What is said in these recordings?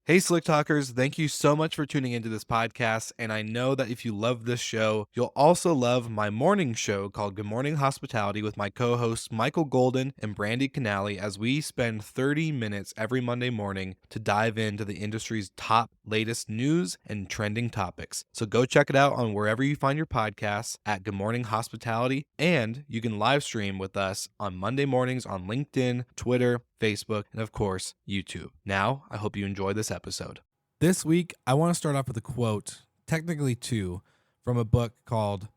Hey, Slick Talkers, thank you so much for tuning into this podcast. And I know that if you love this show, you'll also love my morning show called Good Morning Hospitality with my co hosts Michael Golden and Brandy Canali, as we spend 30 minutes every Monday morning to dive into the industry's top latest news and trending topics. So go check it out on wherever you find your podcasts at Good Morning Hospitality. And you can live stream with us on Monday mornings on LinkedIn, Twitter, Facebook, and of course, YouTube. Now, I hope you enjoy this episode. This week, I want to start off with a quote, technically two, from a book called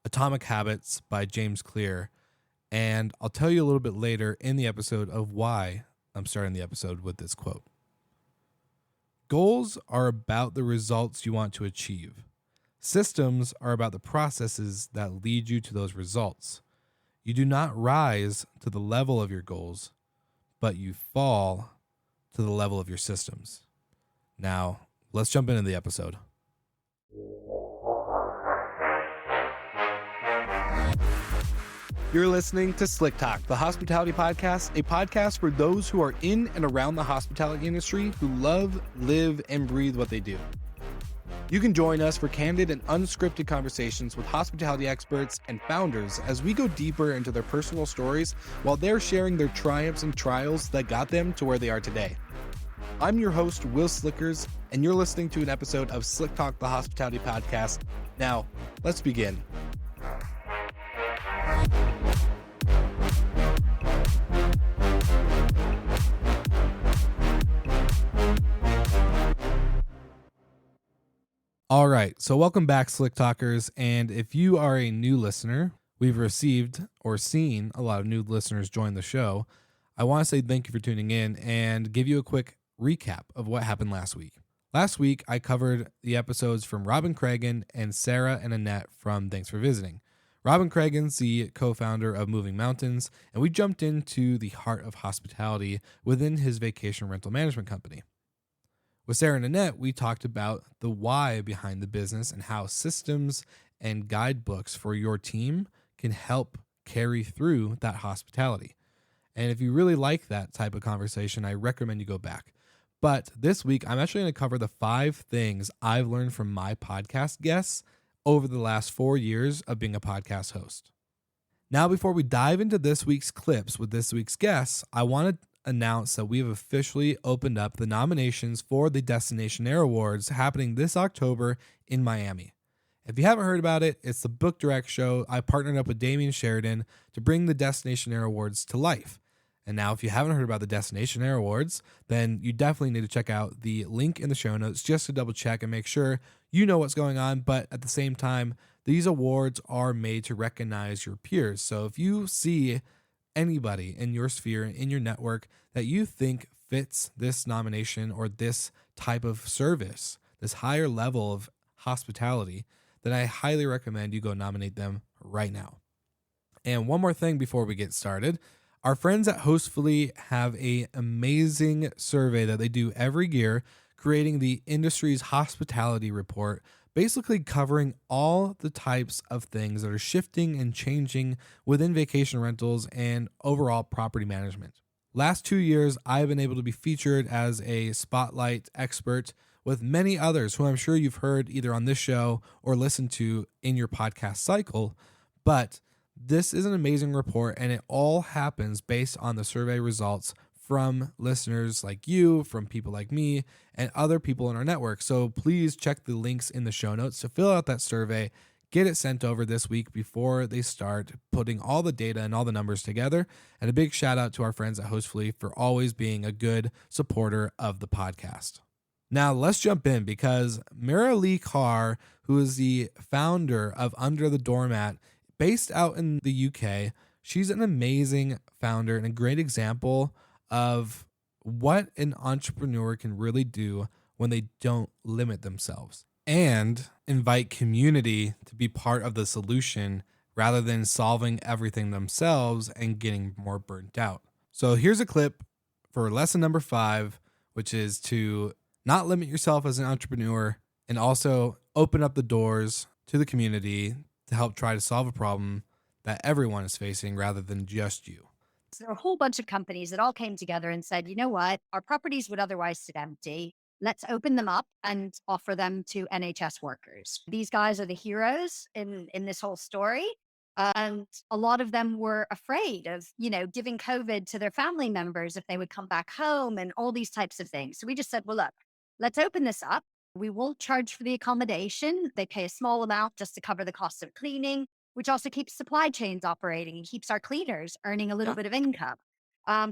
Atomic Habits by James Clear. And I'll tell you a little bit later in the episode of why I'm starting the episode with this quote. Goals are about the results you want to achieve. Systems are about the processes that lead you to those results. You do not rise to the level of your goals, but you fall to the level of your systems. Now, let's jump into the episode. You're listening to Slick Talk, the hospitality podcast, a podcast for those who are in and around the hospitality industry who love, live, and breathe what they do. You can join us for candid and unscripted conversations with hospitality experts and founders as we go deeper into their personal stories while they're sharing their triumphs and trials that got them to where they are today. I'm your host, Will Slickers, and you're listening to an episode of Slick Talk, the hospitality podcast. Now, let's begin. All right, so welcome back, Slick Talkers. And if you are a new listener, we've received or seen a lot of new listeners join the show. I want to say thank you for tuning in and give you a quick recap of what happened last week. Last week, I covered the episodes from Robin Cragen and Sarah and Annette from Thanks for Visiting. Robin Cragen's the co-founder of Moving Mountains, and we jumped into the heart of hospitality within his vacation rental management company. With Sarah and Annette, we talked about the why behind the business and how systems and guidebooks for your team can help carry through that hospitality. And if you really like that type of conversation, I recommend you go back. But this week, I'm actually going to cover the 5 things I've learned from my podcast guests over the last 4 years of being a podcast host. Now, before we dive into this week's clips with this week's guests, I want to announce that we have officially opened up the nominations for the Destination Air Awards happening this October in Miami. If you haven't heard about it, it's the Book Direct show. I partnered up with Damian Sheridan to bring the Destination Air Awards to life. And now, if you haven't heard about the Destination Air Awards, then you definitely need to check out the link in the show notes just to double check and make sure you know what's going on. But at the same time, these awards are made to recognize your peers. So if you see anybody in your sphere, in your network that you think fits this nomination or this type of service, this higher level of hospitality, then I highly recommend you go nominate them right now. And one more thing before we get started. Our friends at Hostfully have an amazing survey that they do every year, creating the industry's hospitality report, basically covering all the types of things that are shifting and changing within vacation rentals and overall property management. Last 2 years, I've been able to be featured as a spotlight expert with many others who I'm sure you've heard either on this show or listened to in your podcast cycle. But this is an amazing report, and it all happens based on the survey results from listeners like you, from people like me, and other people in our network. So please check the links in the show notes to fill out that survey, get it sent over this week before they start putting all the data and all the numbers together. And a big shout out to our friends at Hostfully for always being a good supporter of the podcast. Now let's jump in because Mira Lee Carr, who is the founder of Under the Doormat, based out in the UK, she's an amazing founder and a great example of what an entrepreneur can really do when they don't limit themselves and invite community to be part of the solution rather than solving everything themselves and getting more burnt out. So here's a clip for lesson number 5, which is to not limit yourself as an entrepreneur and also open up the doors to the community to help try to solve a problem that everyone is facing rather than just you. So there are a whole bunch of companies that all came together and said, you know what? Our properties would otherwise sit empty. let's open them up and offer them to NHS workers. These guys are the heroes in this whole story. And a lot of them were afraid of, giving COVID to their family members if they would come back home and all these types of things. So we just said, well, look, let's open this up. We won't charge for the accommodation. They pay a small amount just to cover the cost of cleaning, which also keeps supply chains operating and keeps our cleaners earning a little Yeah. bit of income.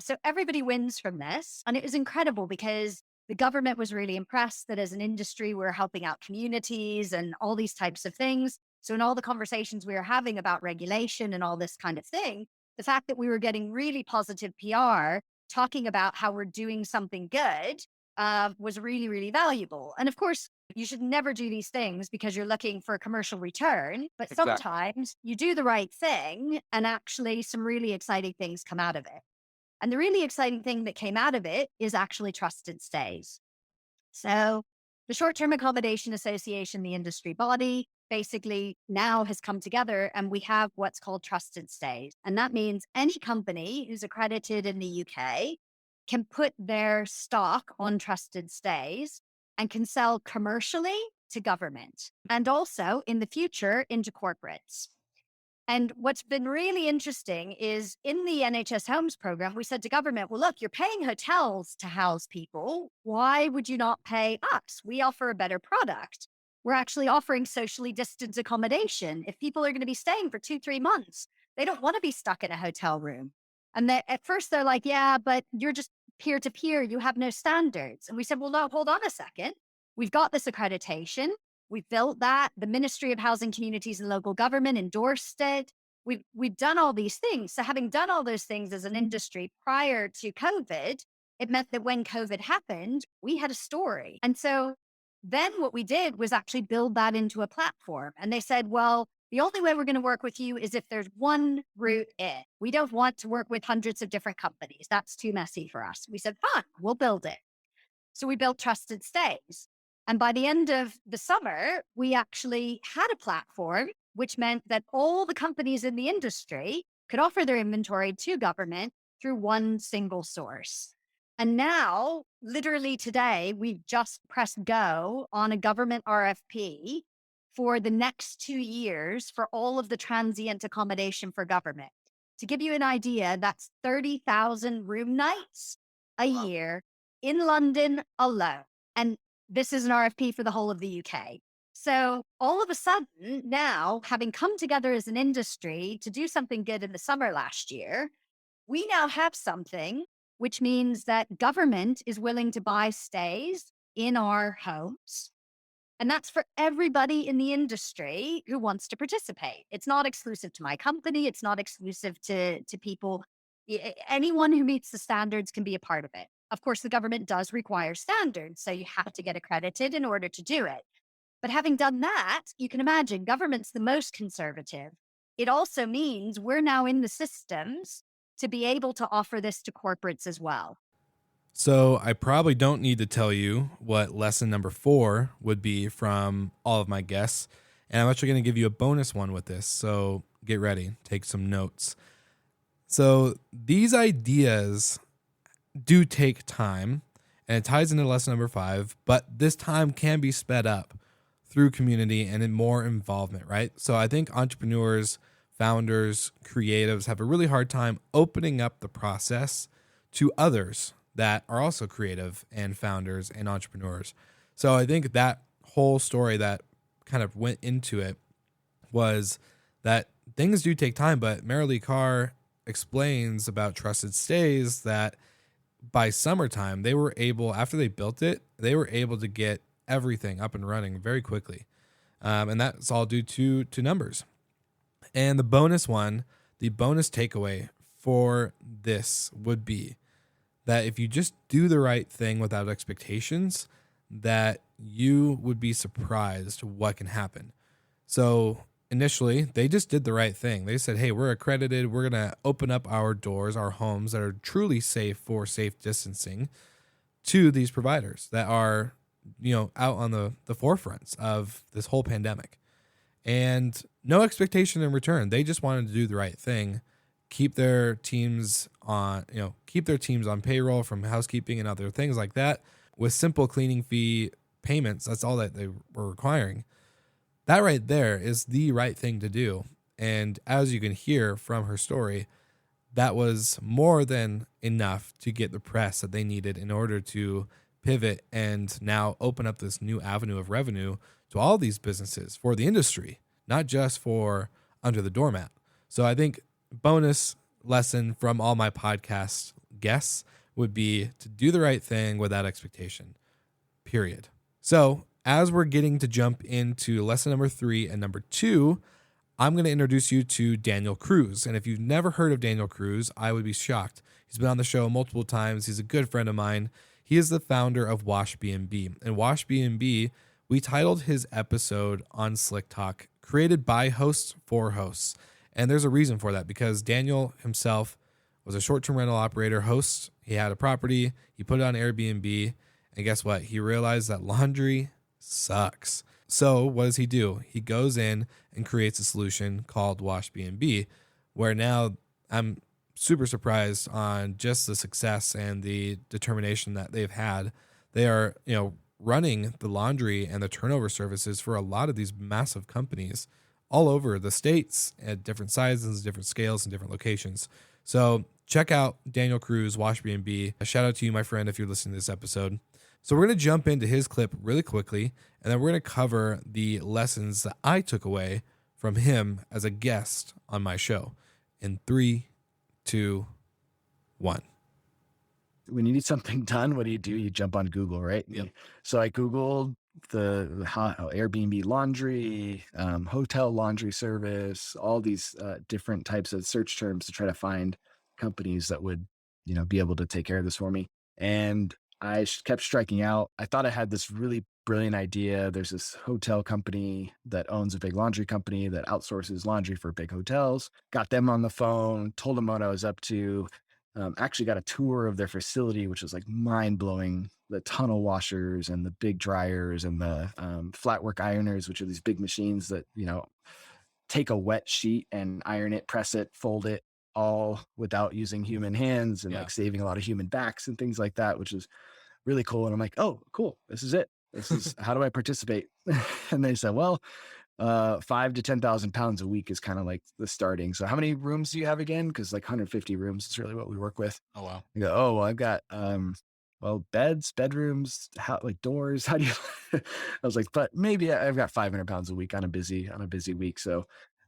So everybody wins from this. And it was incredible because the government was really impressed that as an industry, we're helping out communities and all these types of things. So, in all the conversations we were having about regulation and all this kind of thing, the fact that we were getting really positive PR talking about how we're doing something good was really, really valuable. And of course, you should never do these things because you're looking for a commercial return, but Exactly. sometimes you do the right thing and actually some really exciting things come out of it. And the really exciting thing that came out of it is actually trusted stays. So, the Short Term Accommodation Association, the industry body, basically now has come together and we have what's called trusted stays. And that means any company who's accredited in the UK can put their stock on trusted stays and can sell commercially to government and also in the future into corporates. And what's been really interesting is in the NHS Homes program, we said to government, well, look, you're paying hotels to house people. Why would you not pay us? We offer a better product. We're actually offering socially distanced accommodation. If people are going to be staying for 2, 3 months, they don't want to be stuck in a hotel room. And at first they're like, yeah, but you're just peer to peer. You have no standards. And we said, well, no, hold on a second. We've got this accreditation. We've built that. The Ministry of Housing, Communities and Local Government endorsed it. We've done all these things. So having done all those things as an industry prior to COVID, it meant that when COVID happened, we had a story. And so then what we did was actually build that into a platform. And they said, well, the only way we're going to work with you is if there's one route in. We don't want to work with hundreds of different companies. That's too messy for us. We said, fine, we'll build it. So we built Trusted Stays. And by the end of the summer, we actually had a platform, which meant that all the companies in the industry could offer their inventory to government through one single source. And now, literally today, we've just pressed go on a government RFP for the next 2 years for all of the transient accommodation for government. To give you an idea, that's 30,000 room nights a Wow. year in London alone. And this is an RFP for the whole of the UK. So all of a sudden, now having come together as an industry to do something good in the summer last year, we now have something which means that government is willing to buy stays in our homes. And that's for everybody in the industry who wants to participate. It's not exclusive to my company. It's not exclusive to people. Anyone who meets the standards can be a part of it. Of course, the government does require standards. So you have to get accredited in order to do it. But having done that, you can imagine government's the most conservative. It also means we're now in the systems to be able to offer this to corporates as well. So I probably don't need to tell you what lesson number 4 would be from all of my guests. And I'm actually going to give you a bonus one with this. So get ready, take some notes. So these ideas do take time and it ties into lesson number 5, but this time can be sped up through community and in more involvement, right? So I think entrepreneurs, founders, creatives have a really hard time opening up the process to others that are also creative and founders and entrepreneurs. So I think that whole story that kind of went into it was that things do take time, but Marilee Carr explains about Trusted Stays that by summertime, they were able, after they built it, they were able to get everything up and running very quickly. And that's all due to numbers. And the bonus takeaway for this would be that if you just do the right thing without expectations, that you would be surprised what can happen. So initially, they just did the right thing. They said, hey, we're accredited. We're going to open up our doors, our homes that are truly safe for safe distancing to these providers that are, out on the forefronts of this whole pandemic. And no expectation in return. They just wanted to do the right thing, keep their teams on payroll from housekeeping and other things like that. with simple cleaning fee payments, that's all that they were requiring. That right there is the right thing to do. And as you can hear from her story, that was more than enough to get the press that they needed in order to pivot and now open up this new avenue of revenue to all these businesses for the industry, not just for Under the Doormat. So I think bonus lesson from all my podcast guests would be to do the right thing without expectation, period. So as we're getting to jump into lesson number 3 and number 2, I'm going to introduce you to Daniel Cruz. And if you've never heard of Daniel Cruz, I would be shocked. He's been on the show multiple times. He's a good friend of mine. He is the founder of Wash B&B. And Wash B&B, we titled his episode on Slick Talk, created by hosts for hosts. And there's a reason for that, because Daniel himself was a short-term rental operator host. He had a property. He put it on Airbnb. And guess what? He realized that laundry sucks. So what does he do? He goes in and creates a solution called Wash B&B, where now I'm super surprised on just the success and the determination that they've had. They are, running the laundry and the turnover services for a lot of these massive companies all over the states at different sizes, different scales, and different locations. So check out Daniel Cruz, Wash B&B. A shout out to you, my friend, if you're listening to this episode. So we're going to jump into his clip really quickly, and then we're going to cover the lessons that I took away from him as a guest on my show in 3, 2, 1. When you need something done, what do? You jump on Google, right? Yep. So I Googled the Airbnb laundry, hotel laundry service, all these different types of search terms to try to find companies that would, be able to take care of this for me. And I kept striking out. I thought I had this really brilliant idea. There's this hotel company that owns a big laundry company that outsources laundry for big hotels. Got them on the phone, told them what I was up to. Actually got a tour of their facility, which was like mind blowing. The tunnel washers and the big dryers and the flat work ironers, which are these big machines that, take a wet sheet and iron it, press it, fold it, all without using human hands and like saving a lot of human backs and things like that, which is really cool. And I'm like, oh, cool. This is it. This is how do I participate? And they said, well, 5 to 10,000 pounds a week is kind of like the starting. So how many rooms do you have again? Cause like 150 rooms is really what we work with. Oh, wow. I go, oh, well, I've got, beds, bedrooms, like doors. How do you, I was like, but maybe I've got 500 pounds a week on a busy week. So,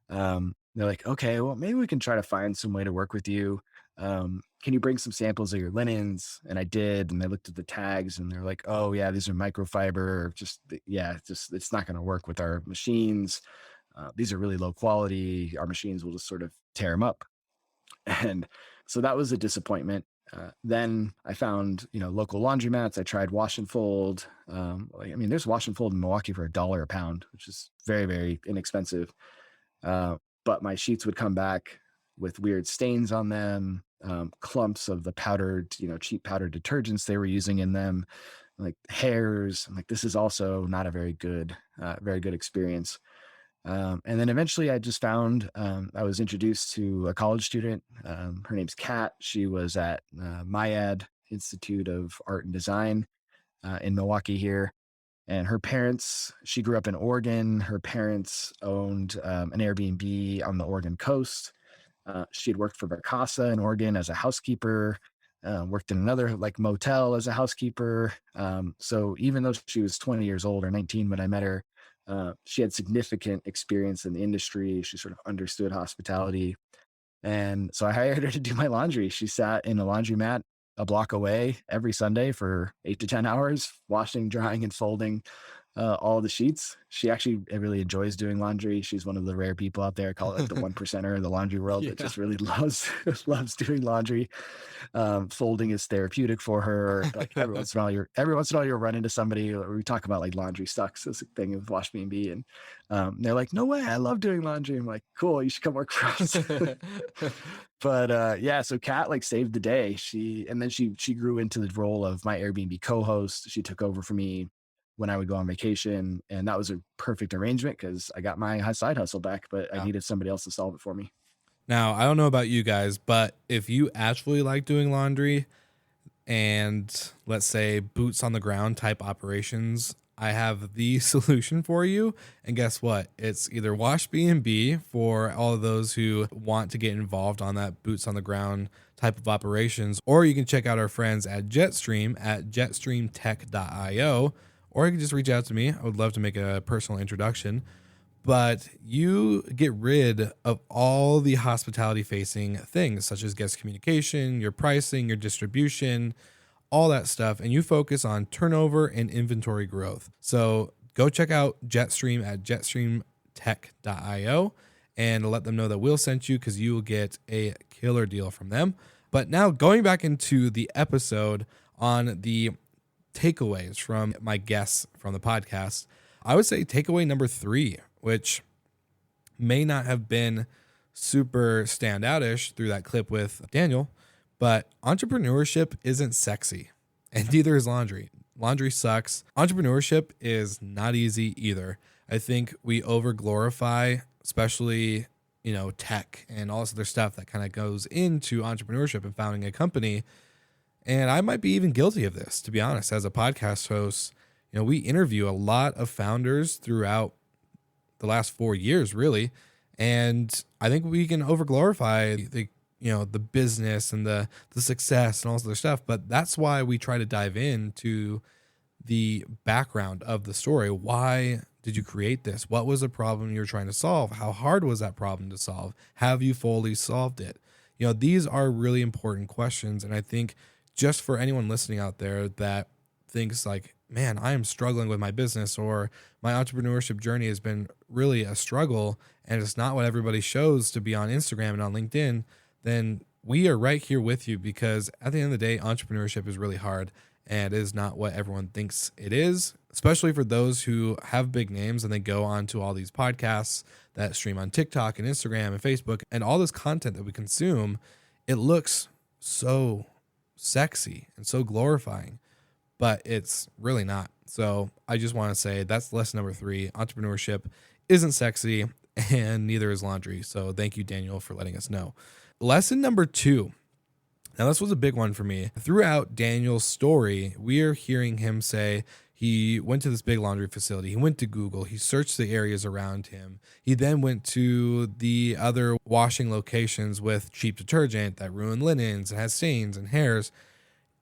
they're like, okay, well, maybe we can try to find some way to work with you. Can you bring some samples of your linens? And I did, and they looked at the tags and they're like, oh yeah, these are microfiber. It's not going to work with our machines. These are really low quality. Our machines will just sort of tear them up. And so that was a disappointment. Then I found, local laundromats. I tried Wash and Fold. There's Wash and Fold in Milwaukee for $1 a pound, which is very, very inexpensive. But my sheets would come back with weird stains on them, clumps of the powdered, cheap powdered detergents they were using in them, like hairs. I'm like, this is also not a very good experience. And then eventually I just found, I was introduced to a college student. Her name's Kat. She was at MIAD Institute of Art and Design in Milwaukee here. And her parents, she grew up in Oregon. Her parents owned an Airbnb on the Oregon coast. She had worked for Vacasa in Oregon as a housekeeper, worked in another like motel as a housekeeper. So even though she was 20 years old or 19 when I met her, she had significant experience in the industry. She sort of understood hospitality. And so I hired her to do my laundry. She sat in a laundromat a block away every Sunday for 8 to 10 hours, washing, drying, and folding all the sheets. She actually really enjoys doing laundry. She's one of the rare people out there, I call it like the 1%er in the laundry world that just really loves doing laundry. Folding is therapeutic for her. Like every once in a while you'll run into somebody, or we talk about like laundry sucks as a thing with Wash B&B, and they're like, no way, I love doing laundry. I'm like, cool, you should come work for us. But so Kat like saved the day. She grew into the role of my Airbnb co-host. She took over for me when I would go on vacation, and that was a perfect arrangement because I got my side hustle back, but I needed somebody else to solve it for me. Now, I don't know about you guys, but if you actually like doing laundry, and let's say boots on the ground type operations, I have the solution for you. And guess what? It's either Wash B&B for all of those who want to get involved on that boots on the ground type of operations, or you can check out our friends at Jetstream at jetstreamtech.io, or you can just reach out to me. I would love to make a personal introduction. But you get rid of all the hospitality facing things such as guest communication, your pricing, your distribution, all that stuff, and you focus on turnover and inventory growth. So go check out Jetstream at jetstreamtech.io and let them know that Will sent you, because you will get a killer deal from them. But now going back into the episode on the takeaways from my guests from the podcast, I would say takeaway number 3, which may not have been super standoutish through that clip with Daniel, but entrepreneurship isn't sexy, and neither is laundry. Laundry sucks. Entrepreneurship is not easy either. I think we over glorify, especially, tech and all this other stuff that kind of goes into entrepreneurship and founding a company. And I might be even guilty of this, to be honest. As a podcast host, we interview a lot of founders throughout the last 4 years, really. And I think we can over glorify the business and the success and all this other stuff. But that's why we try to dive into the background of the story. Why did you create this? What was the problem you're trying to solve? How hard was that problem to solve? Have you fully solved it? These are really important questions. And I think just for anyone listening out there that thinks like, man, I am struggling with my business, or my entrepreneurship journey has been really a struggle and it's not what everybody shows to be on Instagram and on LinkedIn, then we are right here with you, because at the end of the day, entrepreneurship is really hard and it is not what everyone thinks it is, especially for those who have big names and they go on to all these podcasts that stream on TikTok and Instagram and Facebook and all this content that we consume. It looks so sexy and so glorifying, but it's really not. So I just want to say that's lesson number 3. Entrepreneurship isn't sexy, and neither is laundry. So thank you, Daniel, for letting us know. Lesson number 2. Now, this was a big one for me. Throughout Daniel's story, we are hearing him say he went to this big laundry facility. He went to Google. He searched the areas around him. He then went to the other washing locations with cheap detergent that ruined linens and has stains and hairs.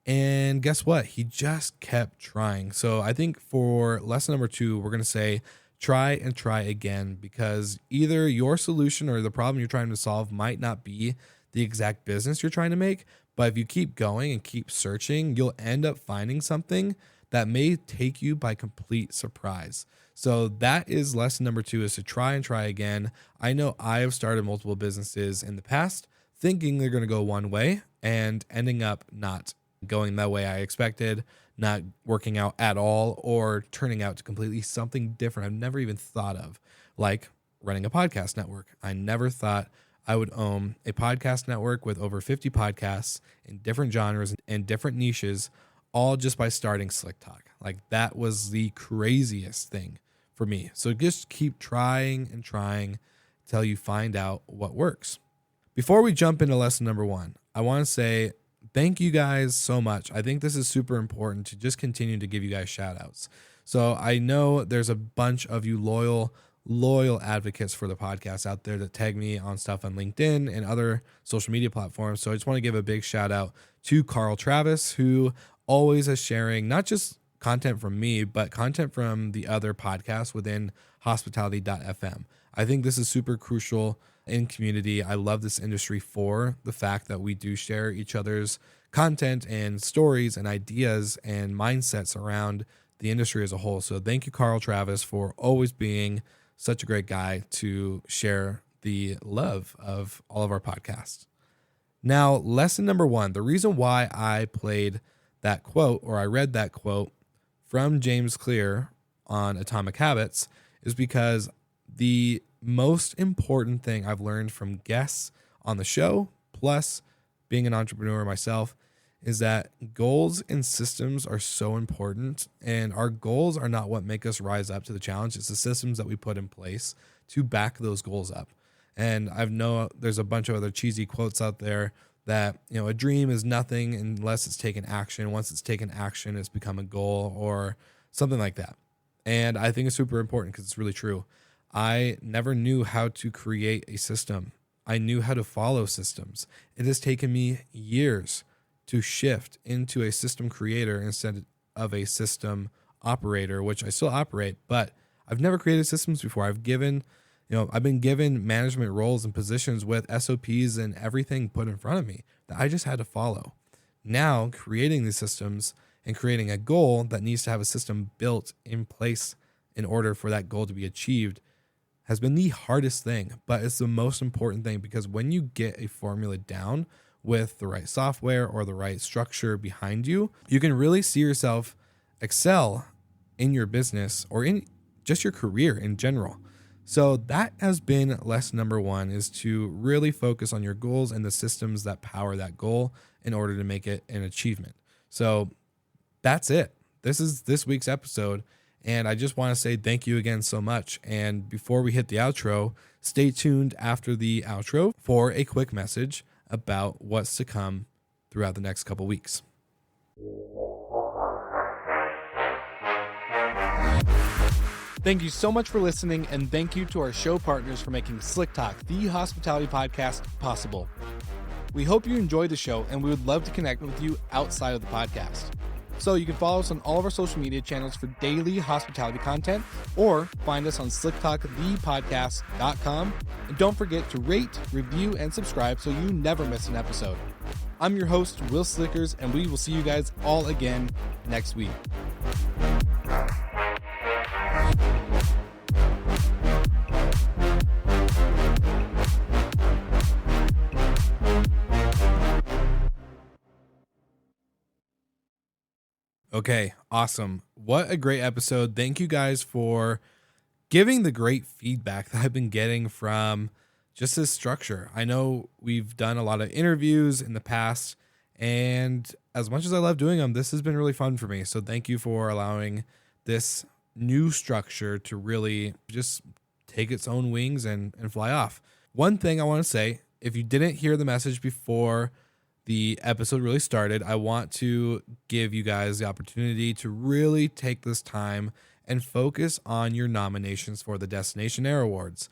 And guess what? He just kept trying. So I think for lesson number 2, we're going to say try and try again, because either your solution or the problem you're trying to solve might not be the exact business you're trying to make. But if you keep going and keep searching, you'll end up finding something that may take you by complete surprise. So that is lesson number 2, is to try and try again. I know I have started multiple businesses in the past thinking they're going to go one way and ending up not going that way I expected, not working out at all, or turning out to completely something different I've never even thought of, like running a podcast network. I never thought I would own a podcast network with over 50 podcasts in different genres and different niches, all just by starting Slick Talk. Like, that was the craziest thing for me. So just keep trying and trying till you find out what works. Before we jump into lesson number 1, I want to say thank you guys so much. I think this is super important to just continue to give you guys shout outs. So I know there's a bunch of you loyal advocates for the podcast out there that tag me on stuff on LinkedIn and other social media platforms. So I just want to give a big shout out to Carl Travis, who always is sharing not just content from me, but content from the other podcasts within hospitality.fm. I think this is super crucial in community. I love this industry for the fact that we do share each other's content and stories and ideas and mindsets around the industry as a whole. So thank you, Carl Travis, for always being such a great guy to share the love of all of our podcasts. Now, lesson number 1, the reason why I played that quote, or I read that quote from James Clear on Atomic Habits, is because the most important thing I've learned from guests on the show, plus being an entrepreneur myself, is that goals and systems are so important, and our goals are not what make us rise up to the challenge. It's the systems that we put in place to back those goals up. And I know there's a bunch of other cheesy quotes out there that, a dream is nothing unless it's taken action. Once it's taken action, it's become a goal or something like that. And I think it's super important because it's really true. I never knew how to create a system. I knew how to follow systems. It has taken me years to shift into a system creator instead of a system operator, which I still operate, but I've never created systems before. I've been given management roles and positions with SOPs and everything put in front of me that I just had to follow. Now, creating these systems and creating a goal that needs to have a system built in place in order for that goal to be achieved has been the hardest thing, but it's the most important thing, because when you get a formula down with the right software or the right structure behind you, you can really see yourself excel in your business or in just your career in general. So that has been lesson number 1, is to really focus on your goals and the systems that power that goal in order to make it an achievement. So that's it. This is this week's episode. And I just want to say thank you again so much. And before we hit the outro, stay tuned after the outro for a quick message about what's to come throughout the next couple weeks. Thank you so much for listening, and thank you to our show partners for making Slick Talk, the hospitality podcast, possible. We hope you enjoyed the show, and we would love to connect with you outside of the podcast. So you can follow us on all of our social media channels for daily hospitality content, or find us on slicktalkthepodcast.com. And don't forget to rate, review, and subscribe so you never miss an episode. I'm your host, Will Slickers, and we will see you guys all again next week. Okay, awesome. What a great episode. Thank you guys for giving the great feedback that I've been getting from just this structure. I know we've done a lot of interviews in the past, and as much as I love doing them, this has been really fun for me. So thank you for allowing this new structure to really just take its own wings and fly off. One thing I want to say, if you didn't hear the message before the episode really started, I want to give you guys the opportunity to really take this time and focus on your nominations for the Destination Air Awards.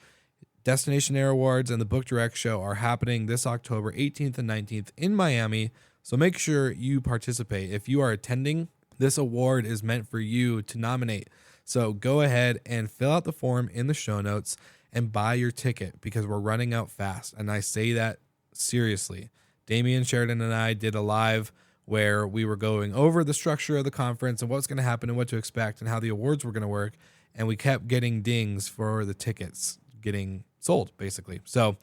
Destination Air Awards and the Book Direct Show are happening this October 18th and 19th in Miami, so make sure you participate. If you are attending, this award is meant for you to nominate. So go ahead and fill out the form in the show notes and buy your ticket, because we're running out fast, and I say that seriously. Damian Sheridan and I did a live where we were going over the structure of the conference and what's going to happen and what to expect and how the awards were going to work. And we kept getting dings for the tickets getting sold, basically. So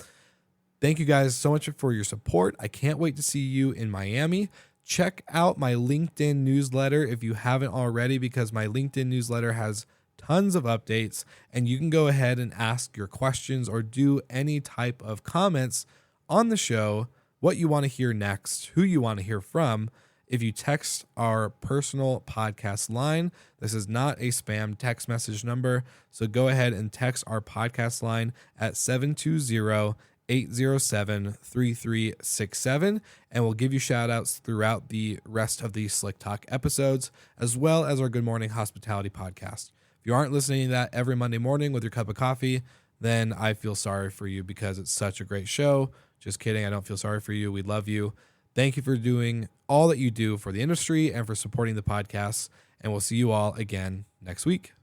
thank you guys so much for your support. I can't wait to see you in Miami. Check out my LinkedIn newsletter if you haven't already, because my LinkedIn newsletter has tons of updates, and you can go ahead and ask your questions or do any type of comments on the show, what you want to hear next, who you want to hear from, if you text our personal podcast line. This is not a spam text message number, so go ahead and text our podcast line at 720-807-3367, and we'll give you shout outs throughout the rest of these Slick Talk episodes, as well as our Good Morning Hospitality podcast. If you aren't listening to that every Monday morning with your cup of coffee, then I feel sorry for you, because it's such a great show. Just kidding. I don't feel sorry for you. We love you. Thank you for doing all that you do for the industry and for supporting the podcast. And we'll see you all again next week.